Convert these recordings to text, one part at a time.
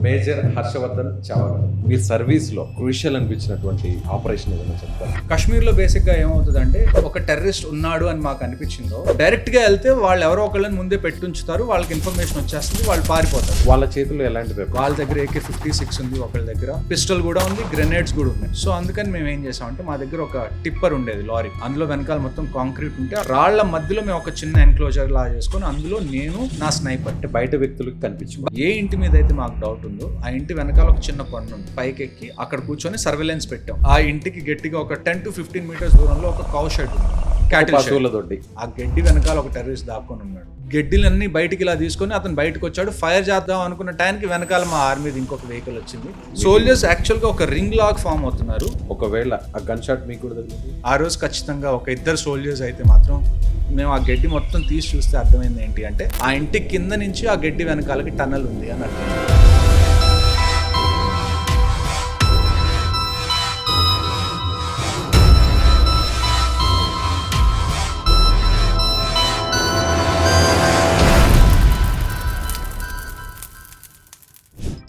Major Harshavardhan Chavan మీ సర్వీస్లో crucial అనిపించినటువంటి operation ఏదైనా చెప్తారు? కాశ్మీర్లో బేసిక్గా ఏమవుతుందంటే ఒక టెర్రరిస్ట్ ఉన్నాడు అని మాకు అనిపించిందో డైరెక్ట్గా వెళ్తే వాళ్ళు ఎవరో ఒకళ్ళని ముందే పెట్టుంచుతారు, వాళ్ళకి ఇన్ఫర్మేషన్ వచ్చేస్తుంది, వాళ్ళు పారిపోతారు. వాళ్ళ చేతుల్లో ఎలాంటి weapon? వాళ్ళ దగ్గర AK-56 ఉంది, ఒకళ్ళ దగ్గర పిస్టల్ కూడా ఉంది, గ్రెనేడ్స్ కూడా ఉన్నాయి. సో అందుకని మేము ఏం చేసామంటే మా దగ్గర ఒక టిప్పర్ ఉండేది లారీ, అందులో వెనకాల మొత్తం కాంక్రీట్ ఉంటే రాళ్ల మధ్యలో మేము ఒక చిన్న ఎన్క్లోజర్ లా చేసుకొని అందులో నేను నా స్నైపర్ అంటే బయట వ్యక్తులకు కనిపించు. ఏ ఇంటి మీద అయితే మాకు డౌట్ ఉందో ఆ ఇంటి వెనకాల ఒక చిన్న కొండ ఉంది, పైకి ఎక్కి అక్కడ కూర్చొని సర్వేలెన్స్ పెట్టాం. ఆ ఇంటికి గట్టిగా ఒక 10 to 15 మీటర్స్ దూరంలో ఒక కౌ షెడ్ ఉంది, క్యాటిల్ షెడ్. ఆ గడ్డి వెనకాల ఒక టెర్రరిస్ట్ దాక్కొని ఉన్నాడు. గడ్డిలన్నీ బయటికి ఇలా తీసుకొని అతను బయటకు వచ్చాడు. ఫైర్ చేద్దాం అనుకున్న టైంకి వెనకాల మా ఆర్మీ ఇంకొక వెహికల్ వచ్చింది. సోల్జర్స్ యాక్చువల్ గా ఒక రింగ్ లాగ్ ఫామ్ అవుతున్నారు. ఒకవేళ ఆ గన్ షాట్ మీకు కూడా తగిలింది? ఆ రోజు ఖచ్చితంగా ఒక ఇద్దరు సోల్జర్స్ అయితే మాత్రం మేము ఆ గడ్డి మొత్తం తీసి చూస్తే అర్థమైంది ఏంటి అంటే ఆ ఇంటి కింద నుంచి ఆ గడ్డి వెనకాలకి టన్నల్ ఉంది అని అర్థం.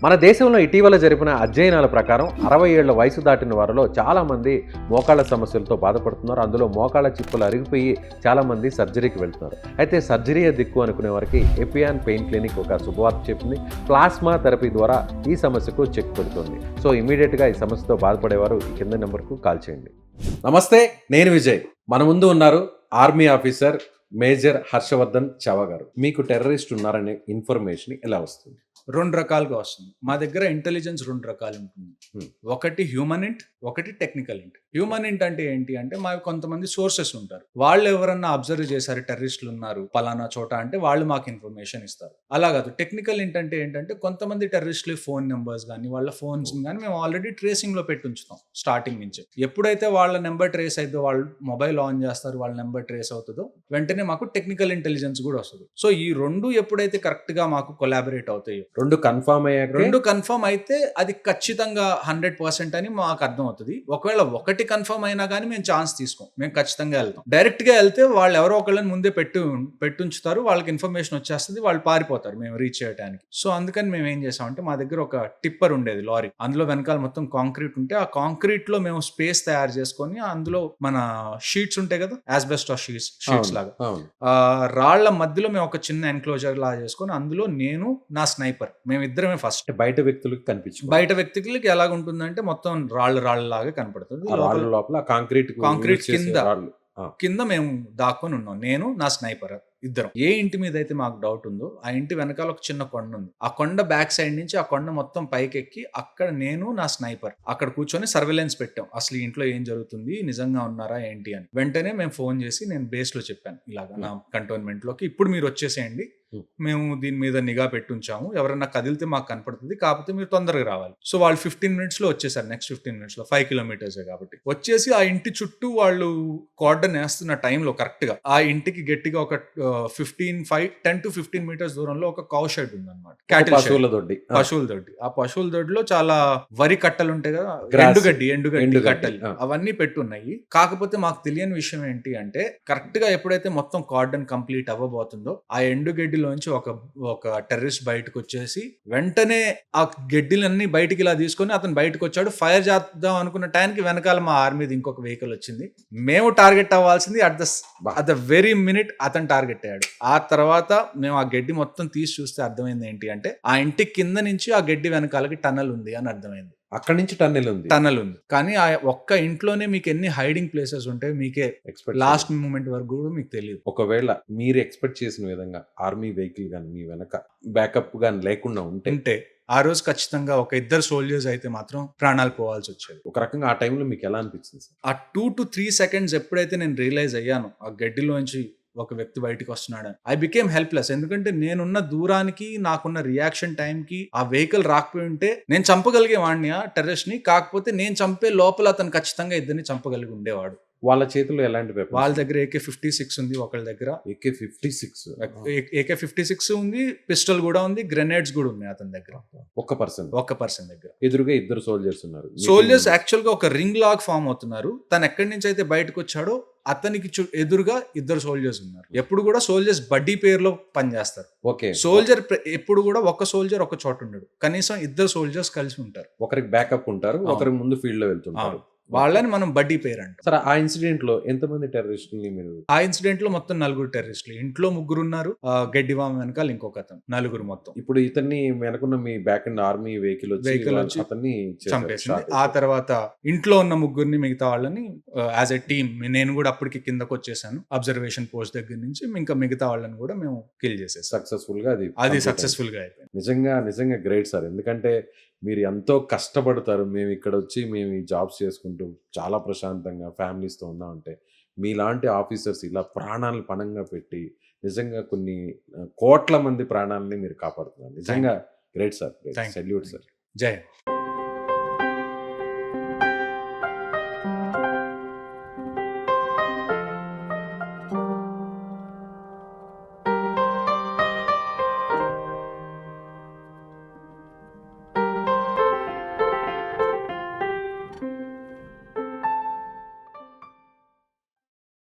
మన దేశంలో ఇటీవల జరిపిన అధ్యయనాల ప్రకారం 60 ఏళ్ల వయసు దాటిన వారిలో చాలామంది మోకాళ్ళ సమస్యలతో బాధపడుతున్నారు. అందులో మోకాళ్ళ చిప్పులు అరిగిపోయి చాలామంది సర్జరీకి వెళ్తున్నారు. అయితే సర్జరీయే దిక్కు అనుకునే వారికి ఎపియాన్ పెయిన్ క్లినిక్ ఒక శుభవార్త చెప్పింది. ప్లాస్మా థెరపీ ద్వారా ఈ సమస్యకు చెక్ పెడుతుంది. సో ఇమీడియట్గా ఈ సమస్యతో బాధపడేవారు ఈ కింద నెంబర్కు కాల్ చేయండి. నమస్తే, నేను విజయ్. మన ముందు ఉన్నారు ఆర్మీ ఆఫీసర్ మేజర్ హర్షవర్ధన్ చవా గారు. మీకు టెర్రరిస్ట్ ఉన్నారనే ఇన్ఫర్మేషన్ ఎలా వస్తుంది? 2 రకాలుగా వస్తుంది. మా దగ్గర ఇంటెలిజెన్స్ 2 రకాలు ఉంటుంది. ఒకటి హ్యూమన్ ఇంట్, ఒకటి టెక్నికల్ ఇంట్. హ్యూమన్ ఇంట్ అంటే ఏంటి అంటే మాకు కొంతమంది సోర్సెస్ ఉంటారు, వాళ్ళు ఎవరన్నా అబ్జర్వ్ చేశారు టెర్రరిస్టులు ఉన్నారు పలానా చోట అంటే వాళ్ళు మాకు ఇన్ఫర్మేషన్ ఇస్తారు. అలా కాదు. టెక్నికల్ ఇంట్ అంటే ఏంటంటే కొంతమంది టెర్రరిస్టులు ఫోన్ నెంబర్స్ కానీ వాళ్ళ ఫోన్స్ కానీ మేము ఆల్రెడీ ట్రేసింగ్ లో పెట్టి ఉంచుతాం స్టార్టింగ్ నుంచి. ఎప్పుడైతే వాళ్ళ నెంబర్ ట్రేస్ అయితే వాళ్ళు మొబైల్ ఆన్ చేస్తారు, వాళ్ళ నెంబర్ ట్రేస్ అవుతుందో వెంటనే మాకు టెక్నికల్ ఇంటెలిజెన్స్ కూడా వస్తుంది. సో ఈ 2 ఎప్పుడైతే కరెక్ట్ గా మాకు కొలాబరేట్ అవుతాయో, 2 కన్ఫర్మ్ అయితే అది ఖచ్చితంగా 100% అని మాకు అర్థం అవుతుంది. ఒకవేళ ఒకటి కన్ఫర్మ్ అయినా కానీ మేము ఛాన్స్ తీసుకోం, మేము ఖచ్చితంగా వెళ్తాం. డైరెక్ట్ గా వెళ్తే వాళ్ళు ఎవరో ఒకళ్ళని ముందే పెట్టుంచుతారు, వాళ్ళకి ఇన్ఫర్మేషన్ వచ్చేస్తుంది, వాళ్ళు పారిపోతారు మేము రీచ్ చేయడానికి. సో అందుకని మేము ఏం చేసామంటే మా దగ్గర ఒక టిప్పర్ ఉండేది లారీ, అందులో వెనకాల మొత్తం కాంక్రీట్ ఉంటే ఆ కాంక్రీట్ లో మేము స్పేస్ తయారు చేసుకొని అందులో మన షీట్స్ ఉంటాయి కదా, యాస్బెస్టాస్ షీట్స్ లాగా, రాళ్ల మధ్యలో మేము ఒక చిన్న ఎన్క్లోజర్ లా చేసుకొని అందులో నేను నా స్నైపర్ మేమిద్దరమే ఫస్ట్. బయట వ్యక్తులకు కనిపించు. బయట వ్యక్తులకి ఎలాగుంటుందంటే మొత్తం రాళ్ళ లాగా కనపడుతుంది. లోపల కాంక్రీట్ కింద మేము దాక్కొని ఉన్నాం, నేను నా స్నైపర్ ఇద్దరం. ఏ ఇంటి మీద అయితే మాకు డౌట్ ఉందో ఆ ఇంటి వెనకాల ఒక చిన్న కొండ ఉంది, ఆ కొండ బ్యాక్ సైడ్ నుంచి ఆ కొండ మొత్తం పైకి ఎక్కి అక్కడ నేను నా స్నైపర్ అక్కడ కూర్చొని సర్వేలెన్స్ పెట్టాం. అసలు ఈ ఇంట్లో ఏం జరుగుతుంది, నిజంగా ఉన్నారా ఏంటి అని. వెంటనే మేము ఫోన్ చేసి నేను బేస్ లో చెప్పాను, ఇలాగా నా కంటోన్మెంట్ లోకి ఇప్పుడు మీరు వచ్చేసేయండి, మేము దీని మీద నిఘా పెట్టుంచాము, ఎవరన్నా కదిలితే మాకు కనపడుతుంది, కాకపోతే మీరు తొందరగా రావాలి. సో వాళ్ళు 15 minutes లో వచ్చేసారు. నెక్స్ట్ 15 minutes లో 5 kilometers కాబట్టి వచ్చేసి ఆ ఇంటి చుట్టూ వాళ్ళు కార్డన్ వేస్తున్న టైంలో కరెక్ట్ గా ఆ ఇంటికి గట్టిగా ఒక 10 to 15 మీటర్స్ దూరంలో ఒక కౌ షెడ్ ఉంది అనమాట, క్యాటిల్ పశువుల దొడ్డి. ఆ పశువుల దొడ్డిలో చాలా వరి కట్టలు ఉంటాయి కదా, ఎండుగడ్డి కట్టలు, అవన్నీ పెట్టున్నాయి. కాకపోతే మాకు తెలియని విషయం ఏంటి అంటే కరెక్ట్ గా ఎప్పుడైతే మొత్తం కార్డన్ కంప్లీట్ అవ్వబోతుందో ఆ ఎండుగడ్డిలోంచి ఒక టెర్రరిస్ట్ బయటకు వచ్చేసి వెంటనే ఆ గడ్డిలన్నీ బయటికి ఇలా తీసుకొని అతను బయటకు వచ్చాడు. ఫైర్ చేద్దాం అనుకున్న టైంకి వెనకాల మా ఆర్మీ ఇంకొక వెహికల్ వచ్చింది. మేము టార్గెట్ అవ్వాల్సింది అట్ ద వెరీ మినిట్ అతను టార్గెట్ అయ్యాడు. ఆ తర్వాత మేము ఆ గడ్డి మొత్తం తీసి చూస్తే అర్థమైంది ఏంటి అంటే ఆ ఇంటి కింద నుంచి ఆ గడ్డి వెనకాలకి టన్నల్ ఉంది అని అర్థమైంది. అక్కడి నుంచి టన్నెల్ ఉంది. కానీ ఆ ఒక్క ఇంట్లోనే మీకు ఎన్ని హైడింగ్ ప్లేసెస్ ఉంటాయి మీకే లాస్ట్ మూమెంట్ వరకు కూడా మీకు తెలియదు. ఒకవేళ మీరు ఎక్స్పెక్ట్ చేసిన విధంగా ఆర్మీ వెహికల్ గానీ మీ వెనక బ్యాకప్ గానీ లేకుండా ఉంటే ఆ రోజు ఖచ్చితంగా ఒక ఇద్దరు సోల్జర్స్ అయితే మాత్రం ప్రాణాలు పోవాల్సి వచ్చేది. ఒక రకంగా ఆ టైంలో మీకు ఎలా అనిపించింది సార్? ఆ 2 to 3 seconds ఎప్పుడైతే నేను రియలైజ్ అయ్యాను ఆ గడ్డిలోంచి ఒక వ్యక్తి బయటకు వస్తున్నాడని, ఐ బికేమ్ హెల్ప్లెస్. ఎందుకంటే నేనున్న దూరానికి నాకున్న రియాక్షన్ టైంకి ఆ వెహికల్ రాకపోయి ఉంటే నేను చంపగలిగే వాడిని ఆ టెర్రరిస్ట్ ని. కాకపోతే నేను చంపే లోపల అతను ఖచ్చితంగా ఇద్దరిని చంపగలిగి ఉండేవాడు. వాళ్ళ చేతుల్లో ఎలాంటి weapons? వాళ్ళ దగ్గర AK-56 ఉంది, ఒకళ్ళ దగ్గర AK-56 ఉంది, పిస్టల్ కూడా ఉంది, గ్రెనేడ్స్ కూడా ఉన్నాయి అతని దగ్గర. ఒక పర్సన్ దగ్గర ఎదురుగా ఇద్దరు సోల్జర్స్ ఉన్నారు. సోల్జర్స్ యాక్చువల్ గా ఒక రింగ్ లాగ్ ఫామ్ అవుతున్నారు. తను ఎక్కడి నుంచి అయితే బయటకు వచ్చాడో అతనికి ఎదురుగా ఇద్దరు సోల్జర్స్ ఉన్నారు. ఎప్పుడు కూడా సోల్జర్స్ బడ్డీ పేరులో పనిచేస్తారు. ఓకే. సోల్జర్ ఎప్పుడు కూడా ఒక సోల్జర్ ఒక చోట ఉండడు, కనీసం ఇద్దరు సోల్జర్స్ కలిసి ఉంటారు. ఒకరికి బ్యాకప్ ఉంటారు, ఒకరికి ముందు ఫీల్డ్ లో వెళ్తుంటారు. వాళ్ళని మనం బడ్డీ పేరు అంటాం. సరే, ఆ ఇన్సిడెంట్ లో ఎంతమంది టెర్రరిస్టుల్ని మీరు? ఆ ఇన్సిడెంట్ లో మొత్తం 4 టెర్రరిస్టులు. ఇంట్లో 3 ఉన్నారు, గడ్డివామ వెనకాల ఇంకొక అతను, 4 మొత్తం. ఇప్పుడు ఇతన్ని వెనకున్న మీ బ్యాక్ అండ్ ఆర్మీ వెహికల్ వచ్చి అతన్ని చంపేసింది. ఆ తర్వాత ఇంట్లో ఉన్న 3 మిగతా వాళ్ళని యాజ్ ఎ టీమ్ నేను కూడా అప్పటికి కిందకు వచ్చేసాను. అబ్జర్వేషన్ పోస్ట్ దగ్గర నుంచి ఇంకా మిగతా వాళ్ళని కూడా మేము కిల్ చేసేసాం. సక్సెస్ఫుల్ గా అది సక్సెస్ఫుల్ గా అయిపోయింది. నిజంగా గ్రేట్ సార్. ఎందుకంటే మీరు ఎంతో కష్టపడతారు. మేము ఇక్కడ వచ్చి మేము ఈ జాబ్స్ చేసుకుంటూ చాలా ప్రశాంతంగా ఫ్యామిలీస్తో ఉన్నామంటే, మీలాంటి ఆఫీసర్స్ ఇలా ప్రాణాలను పణంగా పెట్టి నిజంగా కొన్ని కోట్ల మంది ప్రాణాలని మీరు కాపాడుతున్నారు. నిజంగా గ్రేట్ సార్. Salute sir. జై.